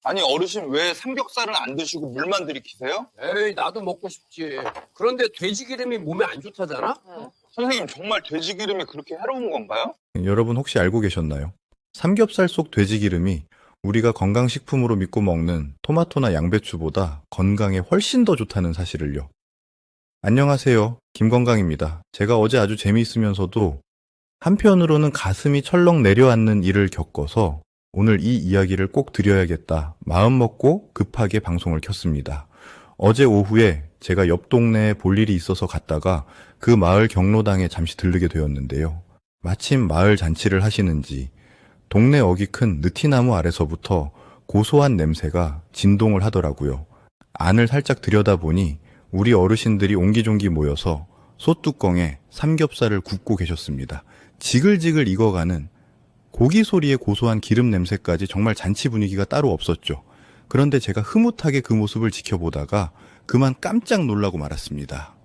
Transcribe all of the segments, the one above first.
아니 어르신 왜 삼겹살은 안 드시고 물만 들이키세요? 에이, 나도 먹고 싶지. 그런데 돼지 기름이 몸에 안 좋다잖아? 선생님 정말 돼지 기름이 그렇게 해로운 건가요? 여러분 혹시 알고 계셨나요? 삼겹살 속 돼지기름이 우리가 건강식품으로 믿고 먹는 토마토나 양배추보다 건강에 훨씬 더 좋다는 사실을요. 안녕하세요. 김건강입니다. 제가 어제 아주 재미있으면서도 한편으로는 가슴이 철렁 내려앉는 일을 겪어서 오늘 이 이야기를 꼭 드려야겠다 마음 먹고 급하게 방송을 켰습니다. 어제 오후에 제가 옆 동네에 볼 일이 있어서 갔다가 그 마을 경로당에 잠시 들르게 되었는데요. 마침 마을 잔치를 하시는지 동네 어기 큰 느티나무 아래서부터 고소한 냄새가 진동을 하더라고요. 안을 살짝 들여다보니 우리 어르신들이 옹기종기 모여서 솥뚜껑에 삼겹살을 굽고 계셨습니다. 지글지글 익어가는 고기 소리에 고소한 기름 냄새까지 정말 잔치 분위기가 따로 없었죠. 그런데 제가 흐뭇하게 그 모습을 지켜보다가 그만 깜짝 놀라고 말았습니다.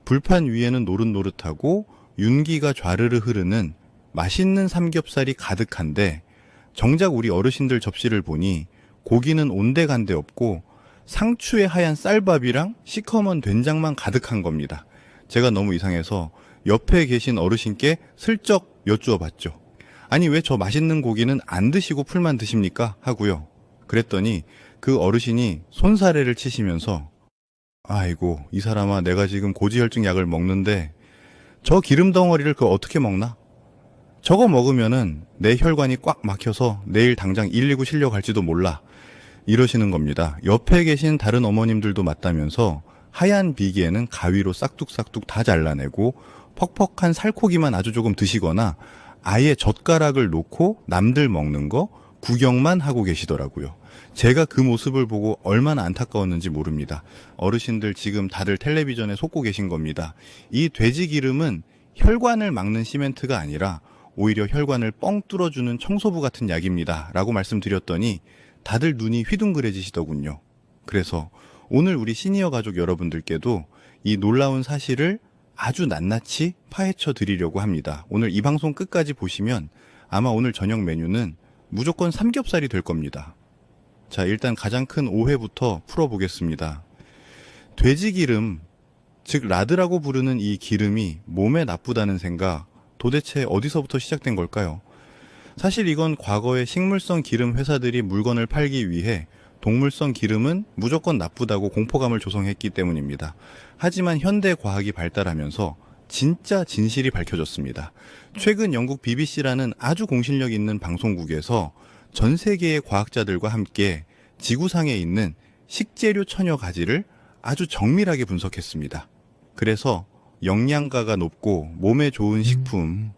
불판 위에는 노릇노릇하고 윤기가 좌르르 흐르는 맛있는 삼겹살이 가득한데 정작 우리 어르신들 접시를 보니 고기는 온데간데 없고 상추의 하얀 쌀밥이랑 시커먼 된장만 가득한 겁니다. 제가 너무 이상해서 옆에 계신 어르신께 슬쩍 여쭈어 봤죠. 아니 왜 저 맛있는 고기는 안 드시고 풀만 드십니까? 하고요. 그랬더니 그 어르신이 손사래를 치시면서 아이고 이 사람아 내가 지금 고지혈증 약을 먹는데 저 기름 덩어리를 그거 어떻게 먹나? 저거 먹으면은 내 혈관이 꽉 막혀서 내일 당장 119 실려갈지도 몰라. 이러시는 겁니다. 옆에 계신 다른 어머님들도 맞다면서 하얀 비계에는 가위로 싹둑싹둑 다 잘라내고 퍽퍽한 살코기만 아주 조금 드시거나 아예 젓가락을 놓고 남들 먹는 거 구경만 하고 계시더라고요. 제가 그 모습을 보고 얼마나 안타까웠는지 모릅니다. 어르신들 지금 다들 텔레비전에 속고 계신 겁니다. 이 돼지 기름은 혈관을 막는 시멘트가 아니라 오히려 혈관을 뻥 뚫어주는 청소부 같은 약입니다. 라고 말씀드렸더니 다들 눈이 휘둥그레지시더군요. 그래서 오늘 우리 시니어 가족 여러분들께도 이 놀라운 사실을 아주 낱낱이 파헤쳐 드리려고 합니다. 오늘 이 방송 끝까지 보시면 아마 오늘 저녁 메뉴는 무조건 삼겹살이 될 겁니다. 자, 일단 가장 큰 오해부터 풀어보겠습니다. 돼지기름, 즉 라드라고 부르는 이 기름이 몸에 나쁘다는 생각 도대체 어디서부터 시작된 걸까요? 사실 이건 과거에 식물성 기름 회사들이 물건을 팔기 위해 동물성 기름은 무조건 나쁘다고 공포감을 조성했기 때문입니다. 하지만 현대 과학이 발달하면서 진짜 진실이 밝혀졌습니다. 최근 영국 BBC라는 아주 공신력 있는 방송국에서 전 세계의 과학자들과 함께 지구상에 있는 식재료 천여 가지를 아주 정밀하게 분석했습니다. 그래서 영양가가 높고 몸에 좋은 식품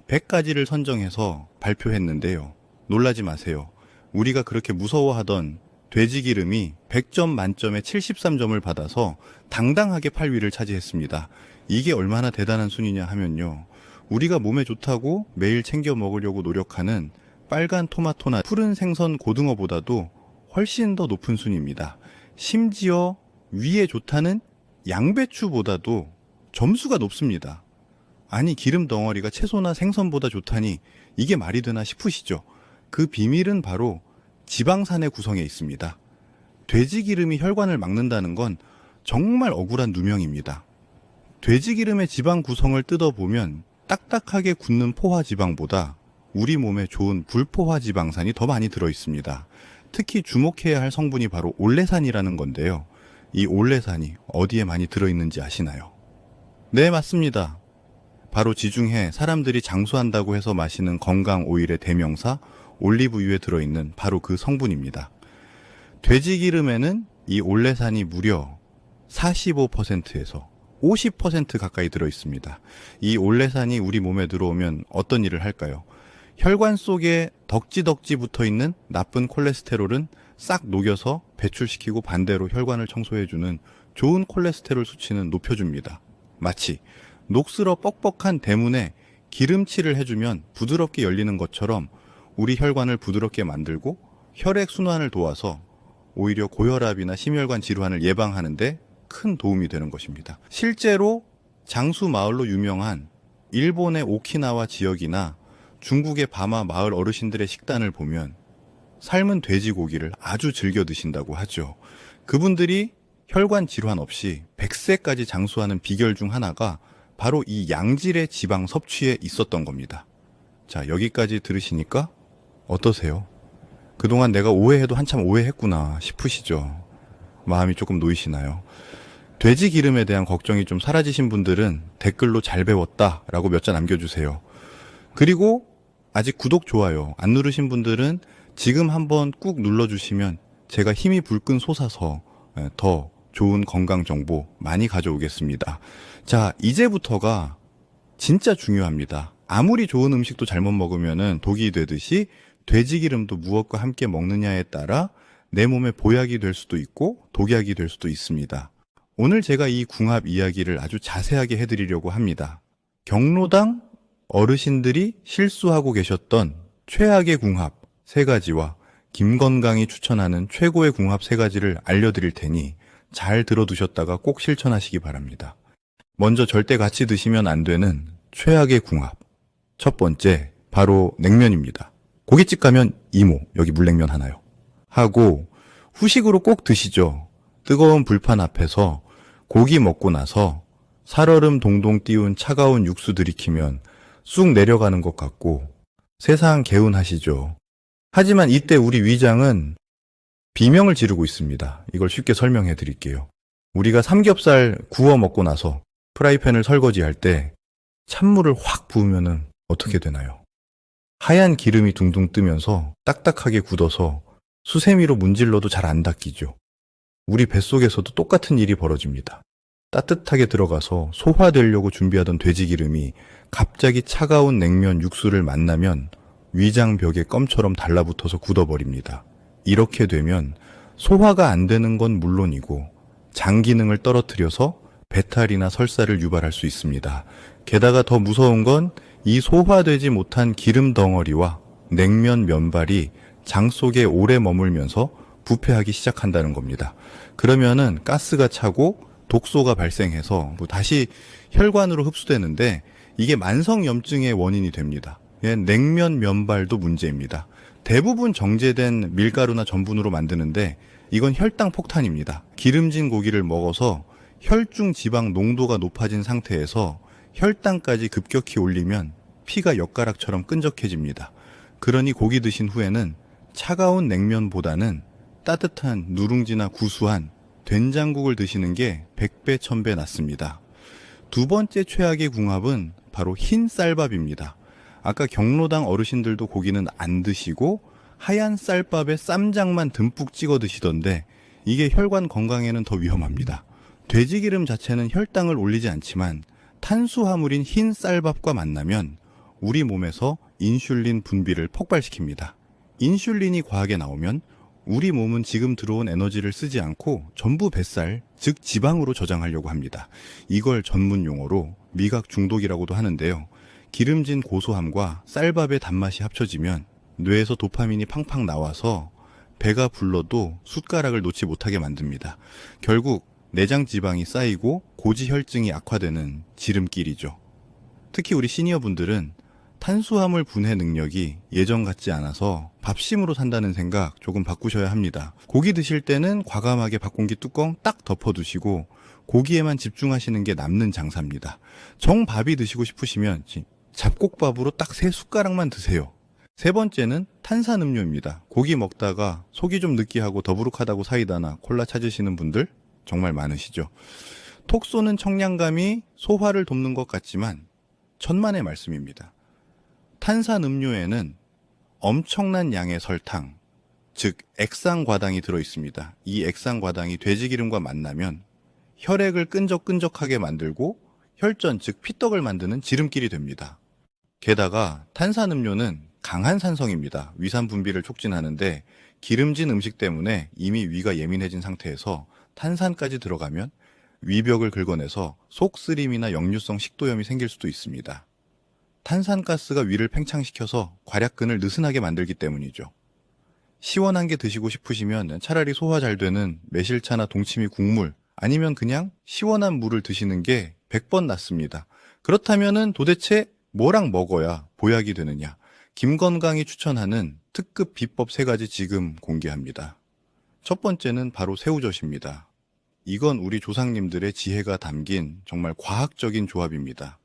100가지를 선정해서 발표했는데요. 놀라지 마세요. 우리가 그렇게 무서워하던 돼지기름이 100점 만점에 73점을 받아서 당당하게 8위를 차지했습니다. 이게 얼마나 대단한 순위냐 하면요. 우리가 몸에 좋다고 매일 챙겨 먹으려고 노력하는 빨간 토마토나 푸른 생선 고등어보다도 훨씬 더 높은 순위입니다. 심지어 위에 좋다는 양배추보다도 점수가 높습니다. 아니 기름 덩어리가 채소나 생선보다 좋다니 이게 말이 되나 싶으시죠? 그 비밀은 바로 지방산의 구성에 있습니다. 돼지기름이 혈관을 막는다는 건 정말 억울한 누명입니다. 돼지기름의 지방 구성을 뜯어보면 딱딱하게 굳는 포화지방보다 우리 몸에 좋은 불포화지방산이 더 많이 들어있습니다. 특히 주목해야 할 성분이 바로 올레산이라는 건데요. 이 올레산이 어디에 많이 들어있는지 아시나요? 네, 맞습니다. 바로 지중해 사람들이 장수한다고 해서 마시는 건강 오일의 대명사 올리브유에 들어있는 바로 그 성분입니다. 돼지기름에는 이 올레산이 무려 45%에서 50% 가까이 들어있습니다. 이 올레산이 우리 몸에 들어오면 어떤 일을 할까요? 혈관 속에 덕지덕지 붙어있는 나쁜 콜레스테롤은 싹 녹여서 배출시키고 반대로 혈관을 청소해주는 좋은 콜레스테롤 수치는 높여줍니다. 마치 녹슬어 뻑뻑한 대문에 기름칠을 해주면 부드럽게 열리는 것처럼 우리 혈관을 부드럽게 만들고 혈액 순환을 도와서 오히려 고혈압이나 심혈관 질환을 예방하는데 큰 도움이 되는 것입니다. 실제로 장수 마을로 유명한 일본의 오키나와 지역이나 중국의 바마 마을 어르신들의 식단을 보면 삶은 돼지고기를 아주 즐겨 드신다고 하죠. 그분들이 혈관 질환 없이 100세까지 장수하는 비결 중 하나가 바로 이 양질의 지방 섭취에 있었던 겁니다. 자, 여기까지 들으시니까 어떠세요? 그동안 내가 오해해도 한참 오해했구나 싶으시죠? 마음이 조금 놓이시나요? 돼지 기름에 대한 걱정이 좀 사라지신 분들은 댓글로 잘 배웠다 라고 몇 자 남겨주세요. 그리고 아직 구독, 좋아요 안 누르신 분들은 지금 한번 꾹 눌러주시면 제가 힘이 불끈 솟아서 더 좋은 건강 정보 많이 가져오겠습니다. 자, 이제부터가 진짜 중요합니다. 아무리 좋은 음식도 잘못 먹으면 독이 되듯이 돼지기름도 무엇과 함께 먹느냐에 따라 내 몸에 보약이 될 수도 있고 독약이 될 수도 있습니다. 오늘 제가 이 궁합 이야기를 아주 자세하게 해드리려고 합니다. 경로당 어르신들이 실수하고 계셨던 최악의 궁합 3가지와 김건강이 추천하는 최고의 궁합 3가지를 알려드릴 테니 잘 들어두셨다가 꼭 실천하시기 바랍니다. 먼저 절대 같이 드시면 안 되는 최악의 궁합. 첫 번째, 바로 냉면입니다. 고깃집 가면 이모, 여기 물냉면 하나요. 하고 후식으로 꼭 드시죠. 뜨거운 불판 앞에서 고기 먹고 나서 살얼음 동동 띄운 차가운 육수 들이키면 쑥 내려가는 것 같고 세상 개운하시죠. 하지만 이때 우리 위장은 비명을 지르고 있습니다. 이걸 쉽게 설명해 드릴게요. 우리가 삼겹살 구워 먹고 나서 프라이팬을 설거지할 때 찬물을 확 부으면은 어떻게 되나요? 하얀 기름이 둥둥 뜨면서 딱딱하게 굳어서 수세미로 문질러도 잘 안 닦이죠. 우리 뱃속에서도 똑같은 일이 벌어집니다. 따뜻하게 들어가서 소화되려고 준비하던 돼지기름이 갑자기 차가운 냉면 육수를 만나면 위장벽에 껌처럼 달라붙어서 굳어버립니다. 이렇게 되면 소화가 안 되는 건 물론이고 장 기능을 떨어뜨려서 배탈이나 설사를 유발할 수 있습니다. 게다가 더 무서운 건 이 소화되지 못한 기름 덩어리와 냉면 면발이 장 속에 오래 머물면서 부패하기 시작한다는 겁니다. 그러면은 가스가 차고 독소가 발생해서 다시 혈관으로 흡수되는데 이게 만성염증의 원인이 됩니다. 냉면 면발도 문제입니다. 대부분 정제된 밀가루나 전분으로 만드는데 이건 혈당 폭탄입니다. 기름진 고기를 먹어서 혈중 지방 농도가 높아진 상태에서 혈당까지 급격히 올리면 피가 엿가락처럼 끈적해집니다. 그러니 고기 드신 후에는 차가운 냉면보다는 따뜻한 누룽지나 구수한 된장국을 드시는 게 100배, 1000배 낫습니다. 두 번째 최악의 궁합은 바로 흰 쌀밥입니다. 아까 경로당 어르신들도 고기는 안 드시고 하얀 쌀밥에 쌈장만 듬뿍 찍어 드시던데 이게 혈관 건강에는 더 위험합니다. 돼지기름 자체는 혈당을 올리지 않지만 탄수화물인 흰 쌀밥과 만나면 우리 몸에서 인슐린 분비를 폭발시킵니다. 인슐린이 과하게 나오면 우리 몸은 지금 들어온 에너지를 쓰지 않고 전부 뱃살, 즉 지방으로 저장하려고 합니다. 이걸 전문 용어로 미각 중독이라고도 하는데요. 기름진 고소함과 쌀밥의 단맛이 합쳐지면 뇌에서 도파민이 팡팡 나와서 배가 불러도 숟가락을 놓지 못하게 만듭니다. 결국 내장 지방이 쌓이고 고지혈증이 악화되는 지름길이죠. 특히 우리 시니어분들은 탄수화물 분해 능력이 예전 같지 않아서 밥심으로 산다는 생각 조금 바꾸셔야 합니다. 고기 드실 때는 과감하게 밥공기 뚜껑 딱 덮어두시고 고기에만 집중하시는 게 남는 장사입니다. 정밥이 드시고 싶으시면 잡곡밥으로 딱 3숟가락만 드세요. 세 번째는 탄산음료입니다. 고기 먹다가 속이 좀 느끼하고 더부룩하다고 사이다나 콜라 찾으시는 분들 정말 많으시죠. 톡 쏘는 청량감이 소화를 돕는 것 같지만 천만의 말씀입니다. 탄산음료에는 엄청난 양의 설탕, 즉 액상과당이 들어있습니다. 이 액상과당이 돼지기름과 만나면 혈액을 끈적끈적하게 만들고 혈전, 즉 피떡을 만드는 지름길이 됩니다. 게다가 탄산음료는 강한 산성입니다. 위산 분비를 촉진하는데 기름진 음식 때문에 이미 위가 예민해진 상태에서 탄산까지 들어가면 위벽을 긁어내서 속쓰림이나 역류성 식도염이 생길 수도 있습니다. 탄산가스가 위를 팽창시켜서 괄약근을 느슨하게 만들기 때문이죠. 시원한 게 드시고 싶으시면 차라리 소화 잘 되는 매실차나 동치미 국물 아니면 그냥 시원한 물을 드시는 게 100번 낫습니다. 그렇다면은 도대체 뭐랑 먹어야 보약이 되느냐? 김건강이 추천하는 특급 비법 3가지 지금 공개합니다. 첫 번째는 바로 새우젓입니다. 이건 우리 조상님들의 지혜가 담긴 정말 과학적인 조합입니다.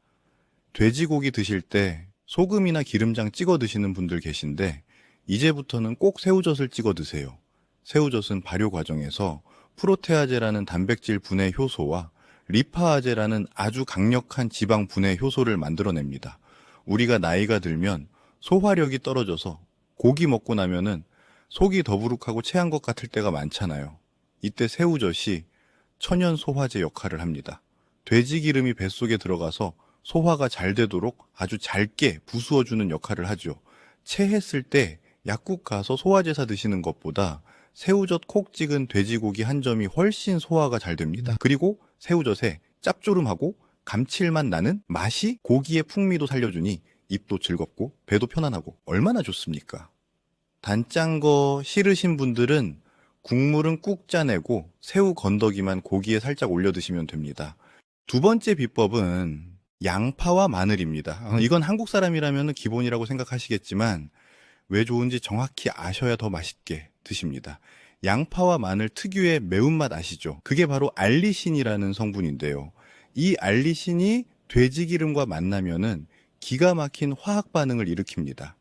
돼지고기 드실 때 소금이나 기름장 찍어 드시는 분들 계신데 이제부터는 꼭 새우젓을 찍어 드세요. 새우젓은 발효 과정에서 프로테아제라는 단백질 분해 효소와 리파아제라는 아주 강력한 지방 분해 효소를 만들어냅니다. 우리가 나이가 들면 소화력이 떨어져서 고기 먹고 나면은 속이 더부룩하고 체한 것 같을 때가 많잖아요. 이때 새우젓이 천연 소화제 역할을 합니다. 돼지 기름이 뱃속에 들어가서 소화가 잘 되도록 아주 잘게 부수어주는 역할을 하죠. 체했을 때 약국 가서 소화제사 드시는 것보다 새우젓 콕 찍은 돼지고기 한 점이 훨씬 소화가 잘 됩니다. 그리고 새우젓에 짭조름하고 감칠맛 나는 맛이 고기의 풍미도 살려주니 입도 즐겁고 배도 편안하고 얼마나 좋습니까? 단짠 거 싫으신 분들은 국물은 꾹 짜내고 새우 건더기만 고기에 살짝 올려 드시면 됩니다. 두 번째 비법은 양파와 마늘입니다. 이건 한국 사람이라면 기본이라고 생각하시겠지만 왜 좋은지 정확히 아셔야 더 맛있게 드십니다. 양파와 마늘 특유의 매운맛 아시죠? 그게 바로 알리신이라는 성분인데요. 이 알리신이 돼지기름과 만나면은 기가 막힌 화학 반응을 일으킵니다.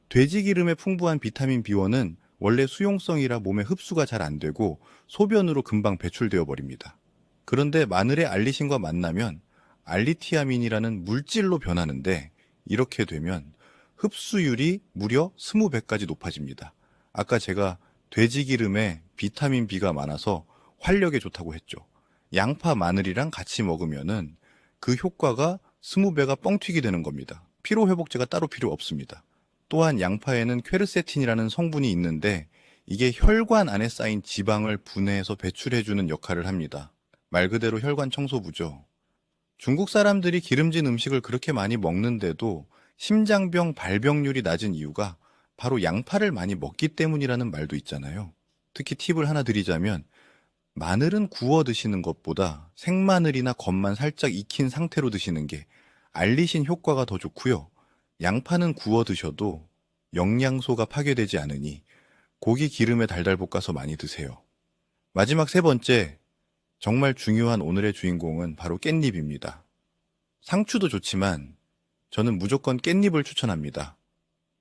돼지기름에 풍부한 비타민 B1은 원래 수용성이라 몸에 흡수가 잘 안 되고 소변으로 금방 배출되어 버립니다. 그런데 마늘의 알리신과 만나면 알리티아민이라는 물질로 변하는데 이렇게 되면 흡수율이 무려 20배까지 높아집니다. 아까 제가 돼지기름에 비타민 B가 많아서 활력에 좋다고 했죠. 양파, 마늘이랑 같이 먹으면은 그 효과가 20배가 뻥튀기 되는 겁니다. 피로회복제가 따로 필요 없습니다. 또한 양파에는 퀘르세틴이라는 성분이 있는데 이게 혈관 안에 쌓인 지방을 분해해서 배출해주는 역할을 합니다. 말 그대로 혈관 청소부죠. 중국 사람들이 기름진 음식을 그렇게 많이 먹는데도 심장병 발병률이 낮은 이유가 바로 양파를 많이 먹기 때문이라는 말도 있잖아요. 특히 팁을 하나 드리자면 마늘은 구워 드시는 것보다 생마늘이나 겉만 살짝 익힌 상태로 드시는 게 알리신 효과가 더 좋고요. 양파는 구워 드셔도 영양소가 파괴되지 않으니 고기 기름에 달달 볶아서 많이 드세요. 마지막 세 번째, 정말 중요한 오늘의 주인공은 바로 깻잎입니다. 상추도 좋지만 저는 무조건 깻잎을 추천합니다.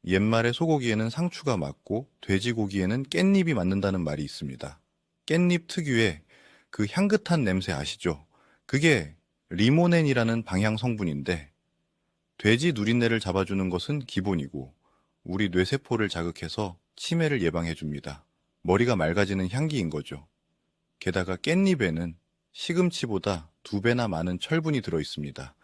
옛말에 소고기에는 상추가 맞고 돼지고기에는 깻잎이 맞는다는 말이 있습니다. 깻잎 특유의 그 향긋한 냄새 아시죠? 그게 리모넨이라는 방향 성분인데 돼지 누린내를 잡아주는 것은 기본이고 우리 뇌세포를 자극해서 치매를 예방해줍니다. 머리가 맑아지는 향기인 거죠. 게다가 깻잎에는 시금치보다 2배나 많은 철분이 들어있습니다.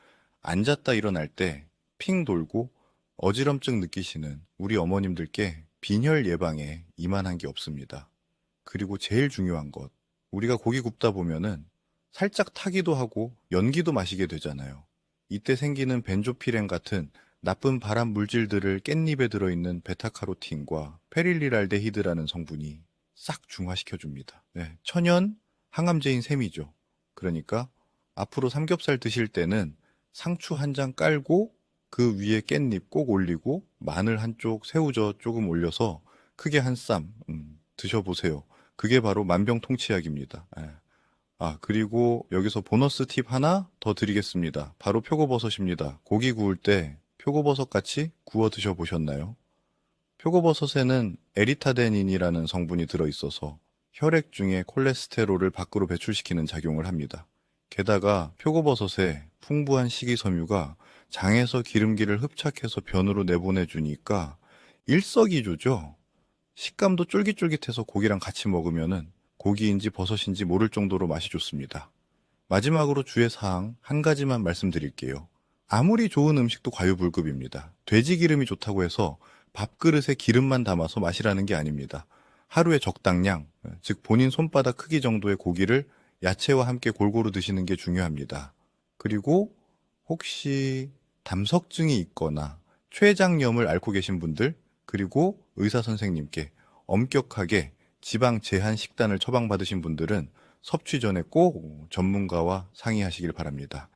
앉았다 일어날 때 핑 돌고 어지럼증 느끼시는 우리 어머님들께 빈혈 예방에 이만한 게 없습니다. 그리고 제일 중요한 것, 우리가 고기 굽다 보면은 살짝 타기도 하고 연기도 마시게 되잖아요. 이때 생기는 벤조피렌 같은 나쁜 발암 물질들을 깻잎에 들어있는 베타카로틴과 페릴리랄데히드라는 성분이 싹 중화시켜줍니다. 네, 천연 항암제인 셈이죠. 그러니까 앞으로 삼겹살 드실 때는 상추 한 장 깔고 그 위에 깻잎 꼭 올리고 마늘 한쪽, 새우젓 조금 올려서 크게 한 쌈 드셔보세요. 그게 바로 만병통치약입니다. 예. 그리고 여기서 보너스 팁 하나 더 드리겠습니다. 바로 표고버섯입니다. 고기 구울 때 표고버섯 같이 구워 드셔보셨나요? 표고버섯에는 에리타데닌이라는 성분이 들어있어서 혈액 중에 콜레스테롤을 밖으로 배출시키는 작용을 합니다. 게다가 표고버섯에 풍부한 식이섬유가 장에서 기름기를 흡착해서 변으로 내보내주니까 일석이조죠. 식감도 쫄깃쫄깃해서 고기랑 같이 먹으면은 고기인지 버섯인지 모를 정도로 맛이 좋습니다. 마지막으로 주의사항 한 가지만 말씀드릴게요. 아무리 좋은 음식도 과유불급입니다. 돼지 기름이 좋다고 해서 밥그릇에 기름만 담아서 마시라는 게 아닙니다. 하루에 적당량, 즉 본인 손바닥 크기 정도의 고기를 야채와 함께 골고루 드시는 게 중요합니다. 그리고 혹시 담석증이 있거나 췌장염을 앓고 계신 분들, 그리고 의사 선생님께 엄격하게 지방 제한 식단을 처방받으신 분들은 섭취 전에 꼭 전문가와 상의하시길 바랍니다.